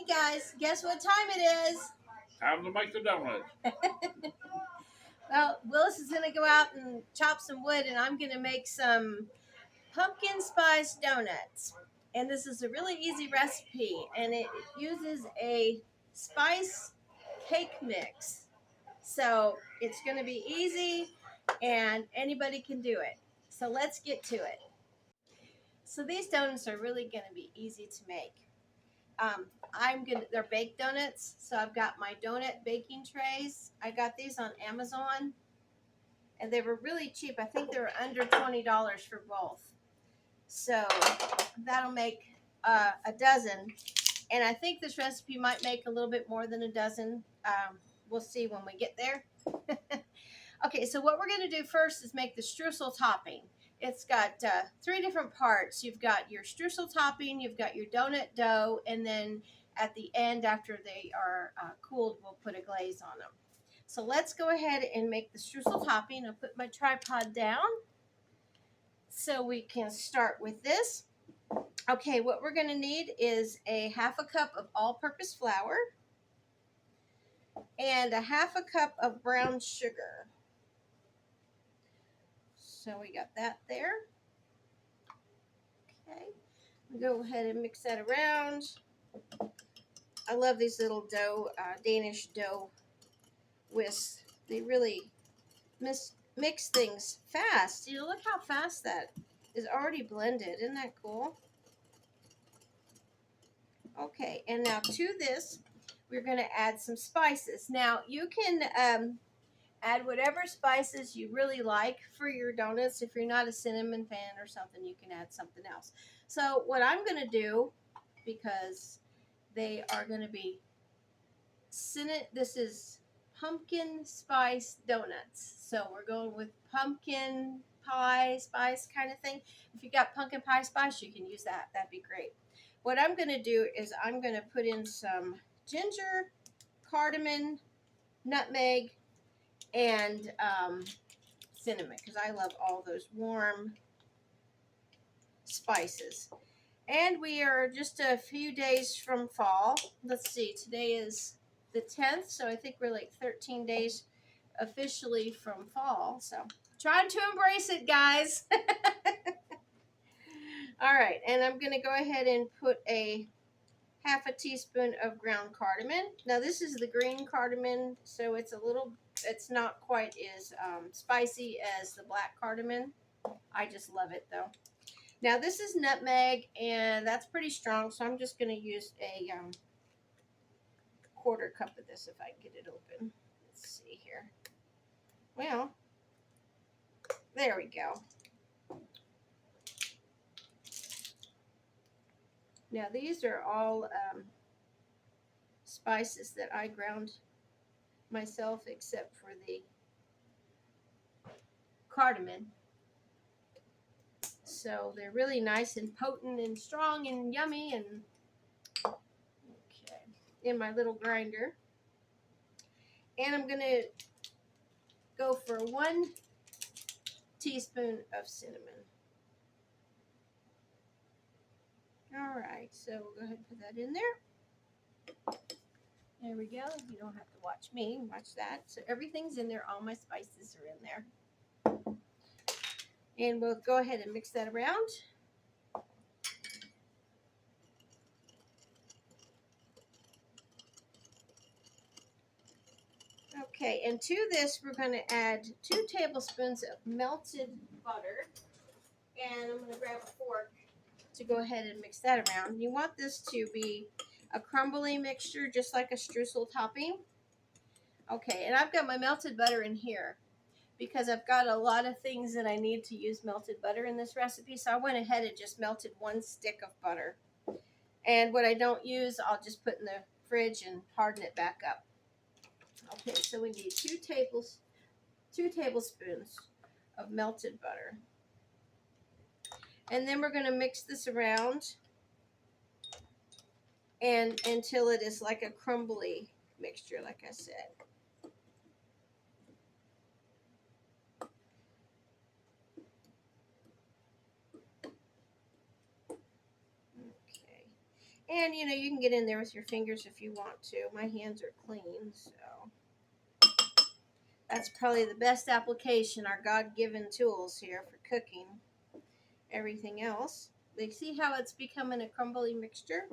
guys, guess what time it is? Time to make the donuts. Well, Willis is going to go out and chop some wood, and I'm going to make some pumpkin spice donuts. And this is a really easy recipe, and it uses a spice cake mix. So it's going to be easy, and anybody can do it. So let's get to it. So these donuts are really going to be easy to make. They're baked donuts, so I've got my donut baking trays. I got these on Amazon, and they were really cheap. I think they were under $20 for both. So that'll make a dozen, and I think this recipe might make a little bit more than a dozen. We'll see when we get there. Okay, so what we're going to do first is make the streusel topping. It's got 3 different parts. You've got your streusel topping, you've got your donut dough, and then at the end, after they are cooled, we'll put a glaze on them. So let's go ahead and make the streusel topping. I'll put my tripod down so we can start with this. Okay, what we're going to need is a half a cup of all-purpose flour and a half a cup of brown sugar. So we got that there. Okay, we go ahead and mix that around. I love these little Danish dough whisks. They really mix things fast. You know, look how fast that is already blended. Isn't that cool? Okay, and now to this, we're going to add some spices. Now, you can add whatever spices you really like for your donuts. If you're not a cinnamon fan or something, you can add something else. So what I'm going to do, because they are going to be this is pumpkin spice donuts. So we're going with pumpkin pie spice kind of thing. If you got pumpkin pie spice, you can use that. That'd be great. What I'm going to do is I'm going to put in some ginger, cardamom, nutmeg, and cinnamon, because I love all those warm spices. And we are just a few days from fall. Let's see, today is the 10th, so I think we're like 13 days officially from fall. So trying to embrace it, guys. All right, and I'm going to go ahead and put a half a teaspoon of ground cardamom. Now this is the green cardamom, so it's not quite as spicy as the black cardamom. I just love it though. Now this is nutmeg, and that's pretty strong, so I'm just going to use a quarter cup of this if I can get it open. Let's see here. Well, there we go. Now these are all spices that I ground myself, except for the cardamom. So they're really nice and potent and strong and yummy. And okay, in my little grinder. And I'm going to go for 1 teaspoon of cinnamon. All right, so we'll go ahead and put that in there. There we go. You don't have to watch me. Watch that. So everything's in there. All my spices are in there. And we'll go ahead and mix that around. Okay, and to this, we're going to add 2 tablespoons of melted butter. And I'm going to grab a fork to go ahead and mix that around. You want this to be a crumbly mixture, just like a streusel topping. Okay, and I've got my melted butter in here because I've got a lot of things that I need to use melted butter in this recipe. So I went ahead and just melted 1 stick of butter. And what I don't use, I'll just put in the fridge and harden it back up. Okay, so we need 2 tablespoons of melted butter. And then we're going to mix this around and until it is like a crumbly mixture, like I said. Okay. And you know, you can get in there with your fingers if you want to. My hands are clean, so that's probably the best application, our God-given tools here for cooking. Everything else. They see how it's becoming a crumbly mixture?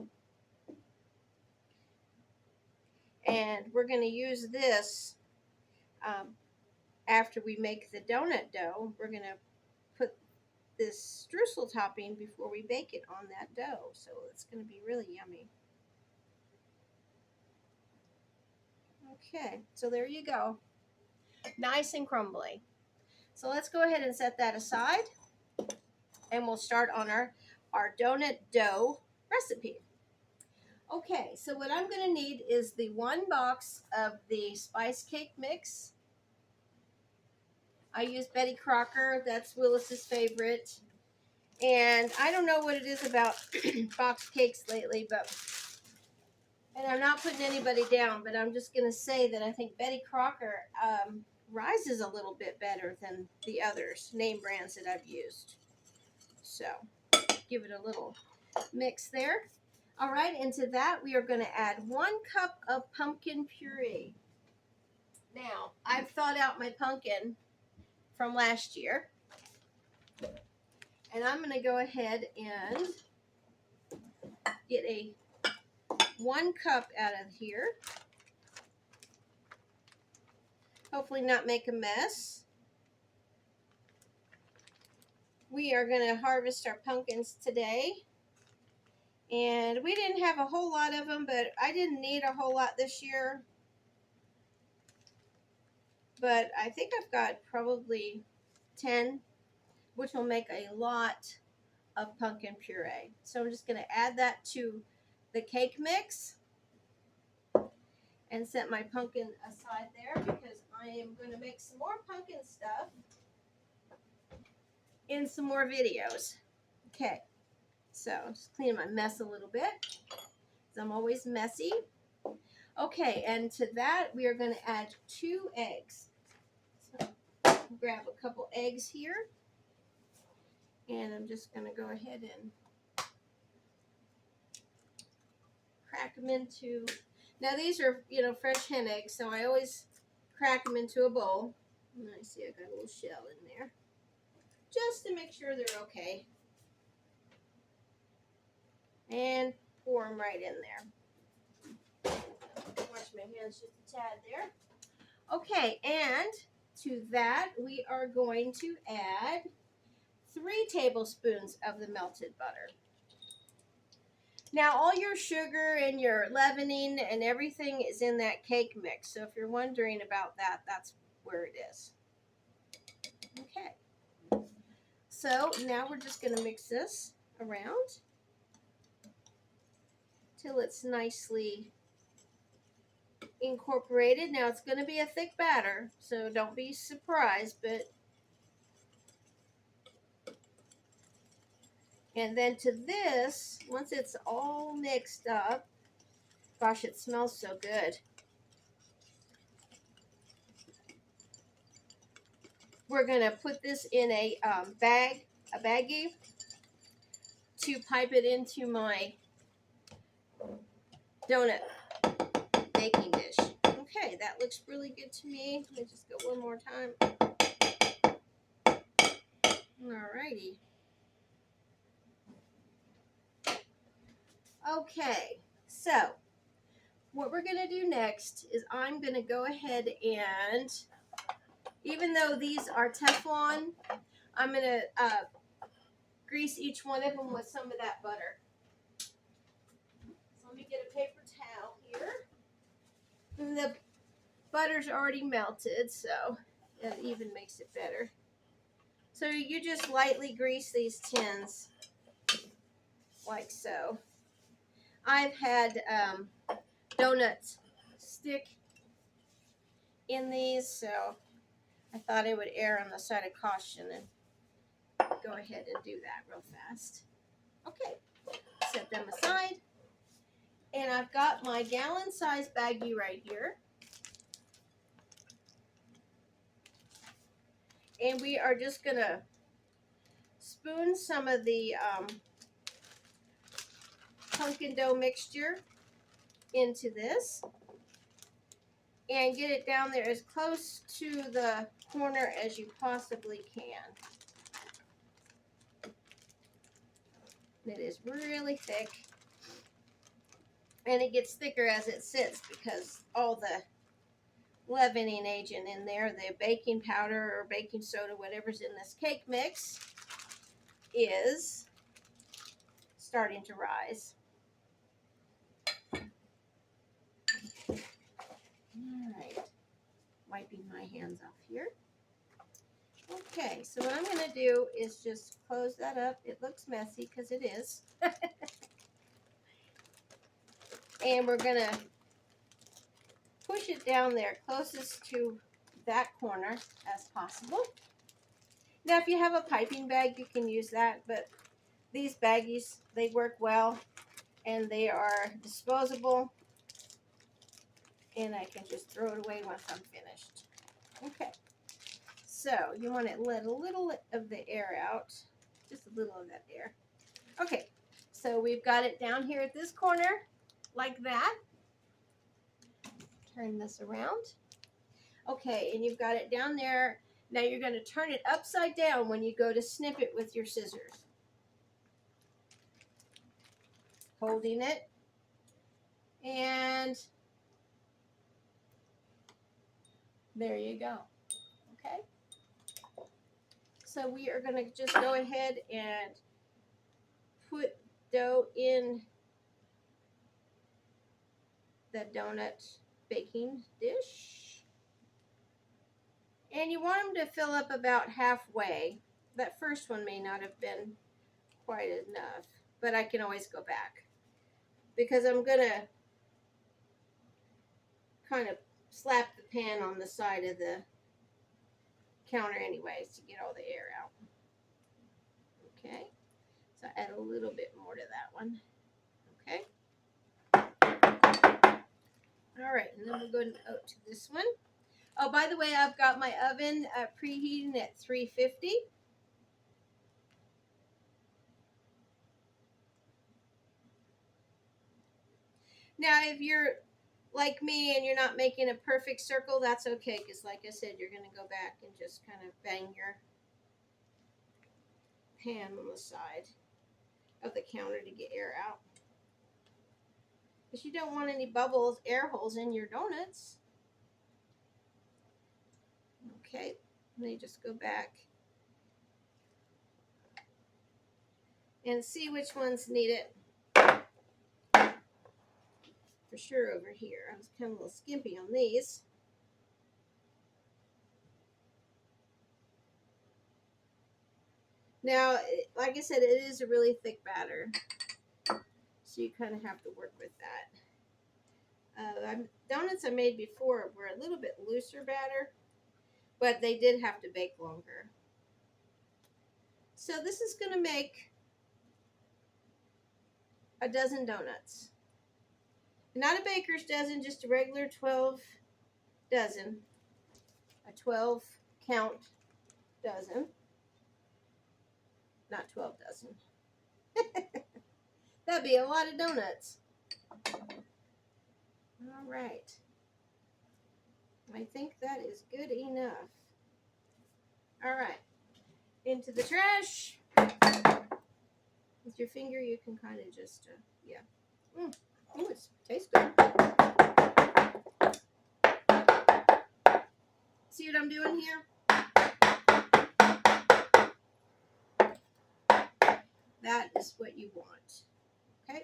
And we're going to use this after we make the donut dough. We're going to put this streusel topping before we bake it on that dough. So it's going to be really yummy. Okay, so there you go. Nice and crumbly. So let's go ahead and set that aside. And we'll start on our donut dough recipe. Okay, so what I'm going to need is the 1 box of the spice cake mix. I use Betty Crocker. That's Willis's favorite. And I don't know what it is about box cakes lately, and I'm not putting anybody down, but I'm just going to say that I think Betty Crocker rises a little bit better than the others, name brands that I've used. So give it a little mix there. All right, into that we are going to add 1 cup of pumpkin puree. Now, I've thawed out my pumpkin from last year. And I'm going to go ahead and get a 1 cup out of here. Hopefully not make a mess. We are going to harvest our pumpkins today. And we didn't have a whole lot of them, but I didn't need a whole lot this year. But I think I've got probably 10, which will make a lot of pumpkin puree. So I'm just going to add that to the cake mix and set my pumpkin aside there because I am going to make some more pumpkin stuff in some more videos. Okay, so just clean my mess a little bit because I'm always messy. Okay, and to that we are going to add 2 eggs. So grab a couple eggs here, and I'm just going to go ahead and crack them into. Now these are, you know, fresh hen eggs, so I always crack them into a bowl. And I see I got a little shell in there, just to make sure they're okay. And pour them right in there. Wash my hands just a tad there. Okay, and to that we are going to add 3 tablespoons of the melted butter. Now all your sugar and your leavening and everything is in that cake mix. So if you're wondering about that, that's where it is. Okay. So now we're just going to mix this around till it's nicely incorporated. Now it's going to be a thick batter, so don't be surprised, but and then to this, once it's all mixed up, gosh, it smells so good. We're going to put this in a baggie to pipe it into my donut baking dish. Okay, that looks really good to me. Let me just go one more time. Alrighty. Okay, so what we're going to do next is I'm going to go ahead and, even though these are Teflon, I'm going to grease each one of them with some of that butter. So let me get a paper towel here. And the butter's already melted, so it even makes it better. So you just lightly grease these tins like so. I've had donuts stick in these, so I thought I would err on the side of caution and go ahead and do that real fast. Okay, set them aside. And I've got my gallon size baggie right here. And we are just going to spoon some of the pumpkin dough mixture into this and get it down there as close to the corner as you possibly can. It is really thick, and it gets thicker as it sits because all the leavening agent in there, the baking powder or baking soda, whatever's in this cake mix, is starting to rise. All right, wiping my hands off here. Okay, so what I'm going to do is just close that up. It looks messy because it is. And we're going to push it down there closest to that corner as possible. Now, if you have a piping bag, you can use that, but these baggies, they work well, and they are disposable, and I can just throw it away once I'm finished. Okay, so you want to let a little of the air out, just a little of that air. Okay, so we've got it down here at this corner, like that. Turn this around. Okay, and you've got it down there. Now you're going to turn it upside down when you go to snip it with your scissors. Holding it. And there you go. Okay. So we are going to just go ahead and put dough in the donut baking dish. And you want them to fill up about halfway. That first one may not have been quite enough, but I can always go back because I'm going to kind of slap the pan on the side of the counter anyways to get all the air out. Okay, so add a little bit more to that one. Okay. All right, and then we'll go to this one. Oh, by the way, I've got my oven preheating at 350. Now, if you're like me and you're not making a perfect circle, that's okay, because like I said, you're going to go back and just kind of bang your pan on the side of the counter to get air out. Because you don't want any bubbles, air holes in your donuts. Okay, let me just go back and see which ones need it. For sure over here. I was kind of a little skimpy on these. Now, like I said, it is a really thick batter, so you kind of have to work with that. Donuts I made before were a little bit looser batter, but they did have to bake longer. So this is going to make a dozen donuts. Not a baker's dozen, just a regular 12 dozen. A 12 count dozen. Not 12 dozen. That'd be a lot of donuts. All right. I think that is good enough. All right. Into the trash. With your finger, you can kind of just, yeah. Oh, it tastes good. See what I'm doing here? That is what you want. Okay.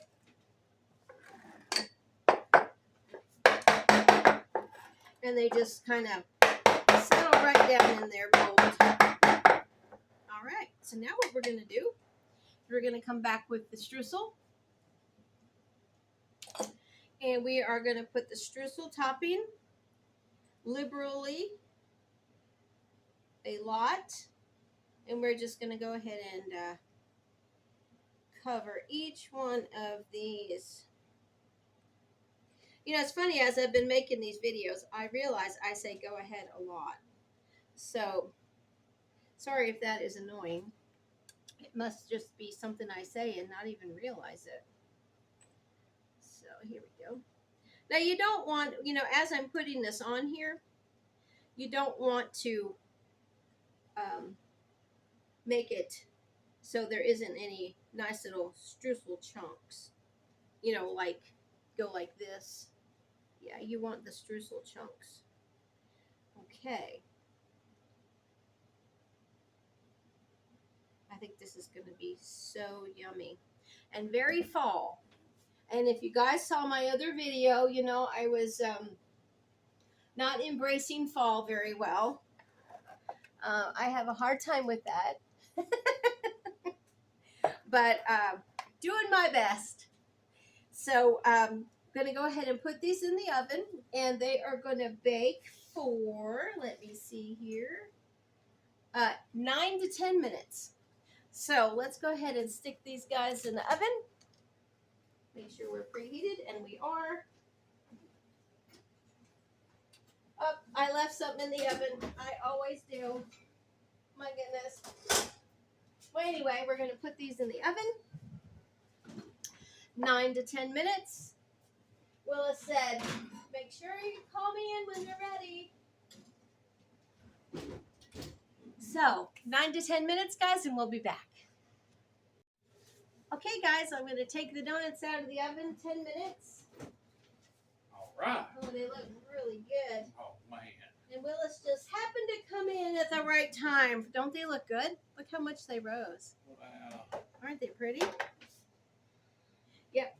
And they just kind of settle right down in their mold. All right. So now what we're going to do, we're going to come back with the streusel. And we are going to put the streusel topping liberally, a lot. And we're just going to go ahead and cover each one of these. You know, it's funny, as I've been making these videos, I realize I say go ahead a lot. So, sorry if that is annoying. It must just be something I say and not even realize it. here we go. Now you don't want, as I'm putting this on here, you don't want to make it so there isn't any nice little streusel chunks. Like go like this. Yeah, you want the streusel chunks. Okay. I think this is going to be so yummy and very fall. And if you guys saw my other video, I was not embracing fall very well. I have a hard time with that. But doing my best. So I'm going to go ahead and put these in the oven, and they are going to bake for, let me see here, 9 to 10 minutes. So let's go ahead and stick these guys in the oven. Make sure we're preheated, and we are. Oh, I left something in the oven. I always do. My goodness. Well, anyway, we're going to put these in the oven. 9 to 10 minutes. Willis said, make sure you call me in when you're ready. So, 9 to 10 minutes, guys, and we'll be back. Okay, guys, I'm going to take the donuts out of the oven. 10 minutes. All right. Oh, they look really good. Oh, man. And Willis just happened to come in at the right time. Don't they look good? Look how much they rose. Wow. Aren't they pretty? Yep.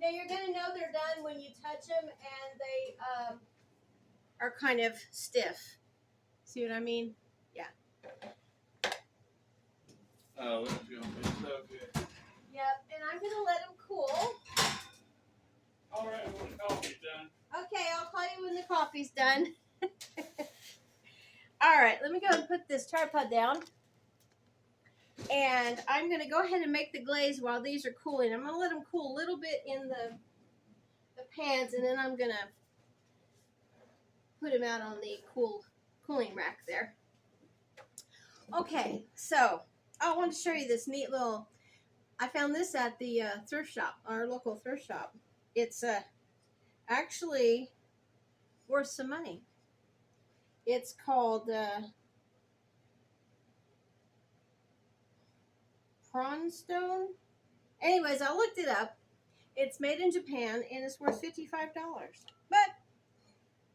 Now you're going to know they're done when you touch them and they are kind of stiff. See what I mean? Yeah. Oh, this is going to be so good. Yep. And I'm going to let them cool. All right, when the coffee's done. Okay, I'll call you when the coffee's done. All right, let me go and put this tripod down. And I'm going to go ahead and make the glaze while these are cooling. I'm going to let them cool a little bit in the pans, and then I'm going to put them out on the cooling rack there. Okay, so I want to show you this neat little, I found this at the thrift shop, our local thrift shop. It's actually worth some money. It's called Prawnstone. Anyways, I looked it up. It's made in Japan and it's worth $55. But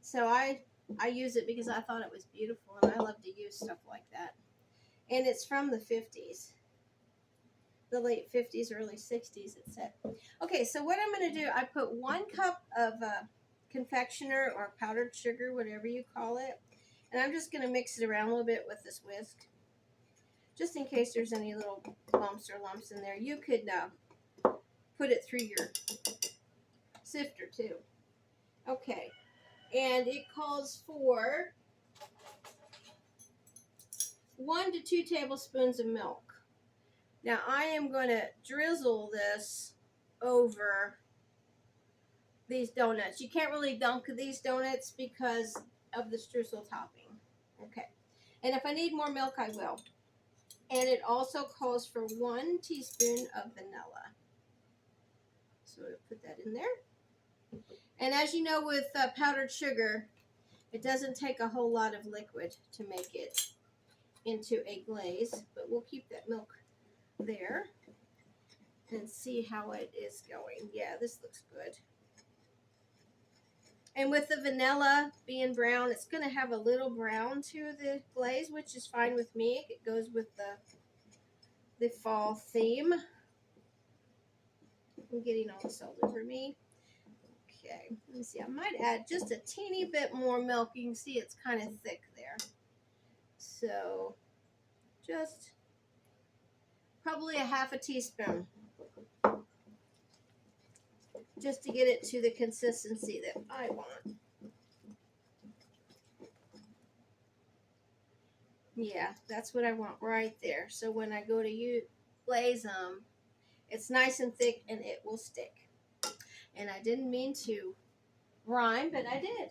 so I use it because I thought it was beautiful and I love to use stuff like that. And it's from the 50s. The late 50s, early 60s, it said. Okay, so what I'm going to do, I put 1 cup of confectioner or powdered sugar, whatever you call it. And I'm just going to mix it around a little bit with this whisk. Just in case there's any little bumps or lumps in there. You could put it through your sifter too. Okay. And it calls for 1 to 2 tablespoons of milk. Now I am going to drizzle this over these donuts. You can't really dunk these donuts because of the streusel topping. Okay. And if I need more milk, I will. And it also calls for 1 teaspoon of vanilla. So we'll put that in there. And as you know with powdered sugar, it doesn't take a whole lot of liquid to make it into a glaze. But we'll keep that milk there and see how it is going. Yeah, this looks good. And with the vanilla being brown, it's going to have a little brown to the glaze, which is fine with me. It goes with the fall theme. I'm getting all this all over me. Okay, let me see. I might add just a teeny bit more milk. You can see it's kind of thick there. So just probably a half a teaspoon. Just to get it to the consistency that I want. Yeah, that's what I want right there. So when I go to glaze them, it's nice and thick and it will stick. And I didn't mean to rhyme, but I did.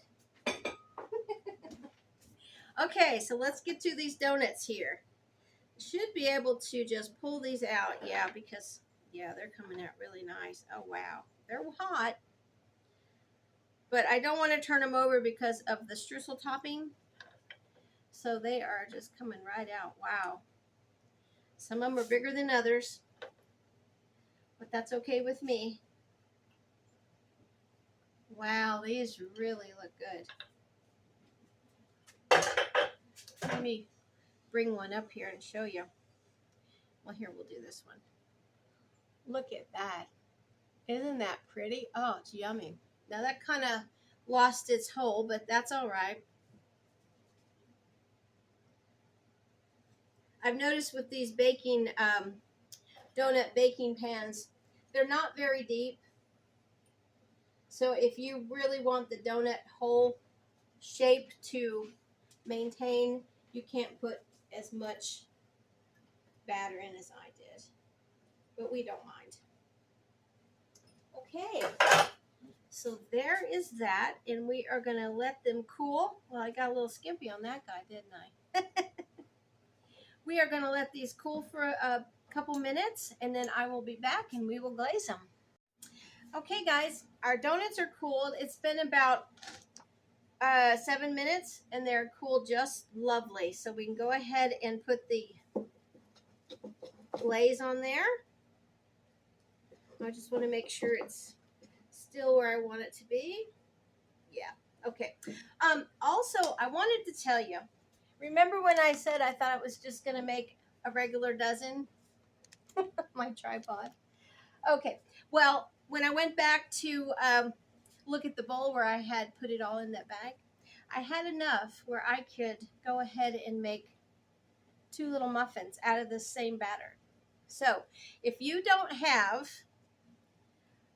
Okay, so let's get to these donuts here. Should be able to just pull these out. Yeah, because, yeah, they're coming out really nice. Oh, wow. They're hot. But I don't want to turn them over because of the streusel topping. So they are just coming right out. Wow. Some of them are bigger than others. But that's okay with me. Wow, these really look good. Let me bring one up here and show you. Well, here, we'll do this one. Look at that. Isn't that pretty? Oh, it's yummy. Now that kind of lost its hole, but that's all right. I've noticed with these baking, donut baking pans, they're not very deep. So if you really want the donut hole shape to maintain, you can't put as much batter in as I did. But we don't mind. Okay. So there is that, and we are going to let them cool. Well, I got a little skimpy on that guy, didn't I? We are going to let these cool for a couple minutes, and then I will be back, and we will glaze them. Okay, guys, our donuts are cooled. It's been about 7 minutes, and they're cooled just lovely. So we can go ahead and put the glaze on there. I just want to make sure it's still where I want it to be. Yeah, okay. Also, I wanted to tell you, remember when I said I thought it was just going to make a regular dozen? My tripod. Okay, well, when I went back to look at the bowl where I had put it all in that bag, I had enough where I could go ahead and make 2 little muffins out of the same batter. So if you don't have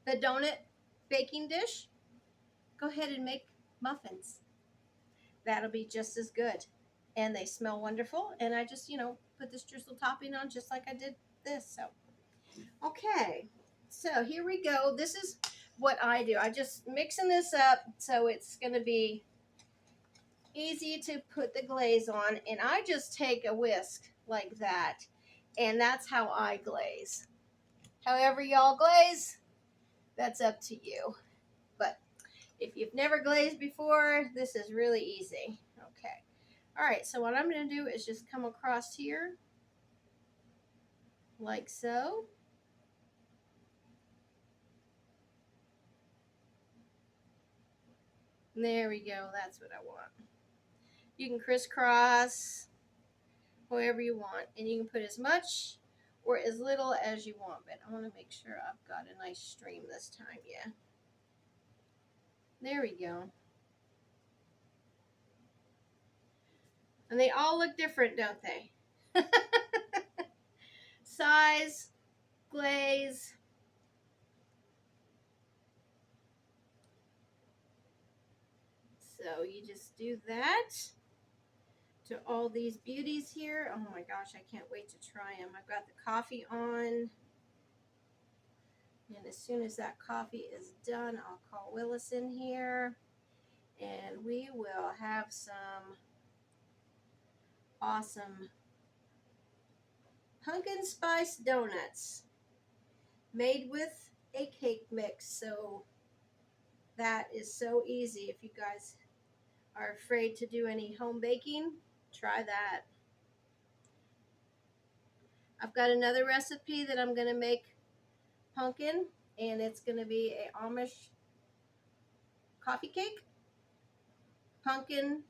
the donut baking dish, go ahead and make muffins. That'll be just as good. And they smell wonderful. And I just, put the streusel topping on just like I did this. So, okay. So here we go. This is what I do. I just mixing this up so it's going to be easy to put the glaze on. And I just take a whisk like that. And that's how I glaze. However y'all glaze, that's up to you. But if you've never glazed before, this is really easy. Okay. All right, so what I'm going to do is just come across here like so. There we go. That's what I want. You can crisscross however you want, and you can put as much or as little as you want, but I want to make sure I've got a nice stream this time. Yeah. There we go. And they all look different, don't they? Size, glaze. So you just do that to all these beauties here. Oh my gosh, I can't wait to try them. I've got the coffee on. And as soon as that coffee is done, I'll call Willis in here. And we will have some awesome pumpkin spice donuts made with a cake mix. So that is so easy. If you guys are afraid to do any home baking, try that. I've got another recipe that I'm going to make pumpkin, and it's going to be a Amish coffee cake. Pumpkin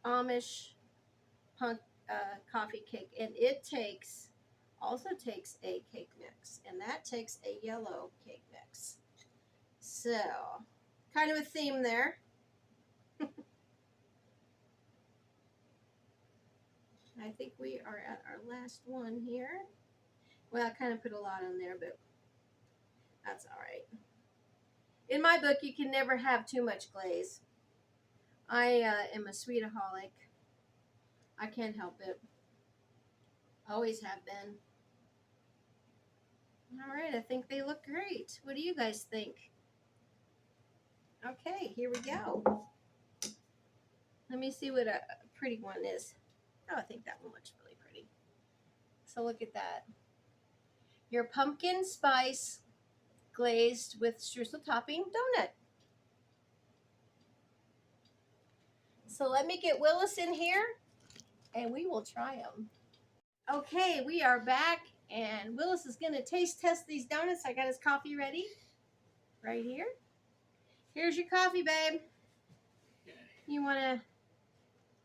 Amish coffee cake, and it also takes a cake mix, and that takes a yellow cake mix. So kind of a theme there. I think we are at our last one here. Well, I kind of put a lot on there, but that's all right. In my book, you can never have too much glaze. I am a sweetaholic. I can't help it. Always have been. All right, I think they look great. What do you guys think? Okay, here we go. Let me see what a pretty one is. Oh, I think that one looks really pretty. So look at that. Your pumpkin spice glazed with streusel topping donut. So let me get Willis in here and we will try them. Okay, we are back and Willis is going to taste test these donuts. I got his coffee ready right here. Here's your coffee, babe. You want to,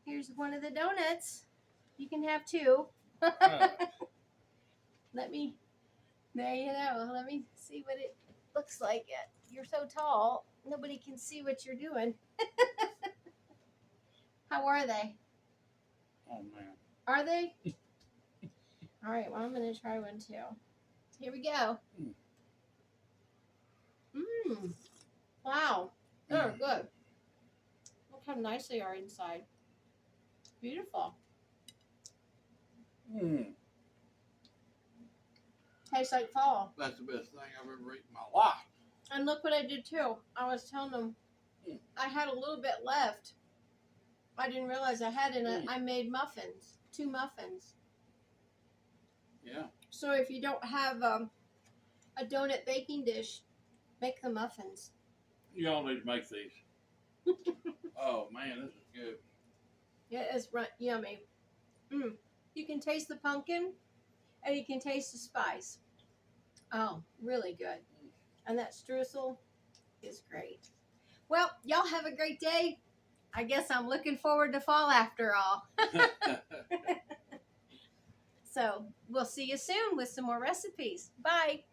here's one of the donuts. You can have two. Let me, there you go. Let me see what it looks like. You're so tall, nobody can see what you're doing. How are they? Oh, man. Are they? All right, well, I'm going to try one too. Here we go. Mmm. Wow. They're good. Look how nice they are inside. Beautiful. Mm. Tastes like fall. That's the best thing I've ever eaten in my life. And look what I did too. I was telling them I had a little bit left. I didn't realize I had in it. I made muffins. 2 muffins. Yeah. So if you don't have a donut baking dish, make the muffins. Y'all need to make these. Oh, man, this is good. Yeah, it's yummy. You can taste the pumpkin and you can taste the spice. Oh, really good. And that streusel is great. Well, y'all have a great day. I guess I'm looking forward to fall after all. So we'll see you soon with some more recipes. Bye.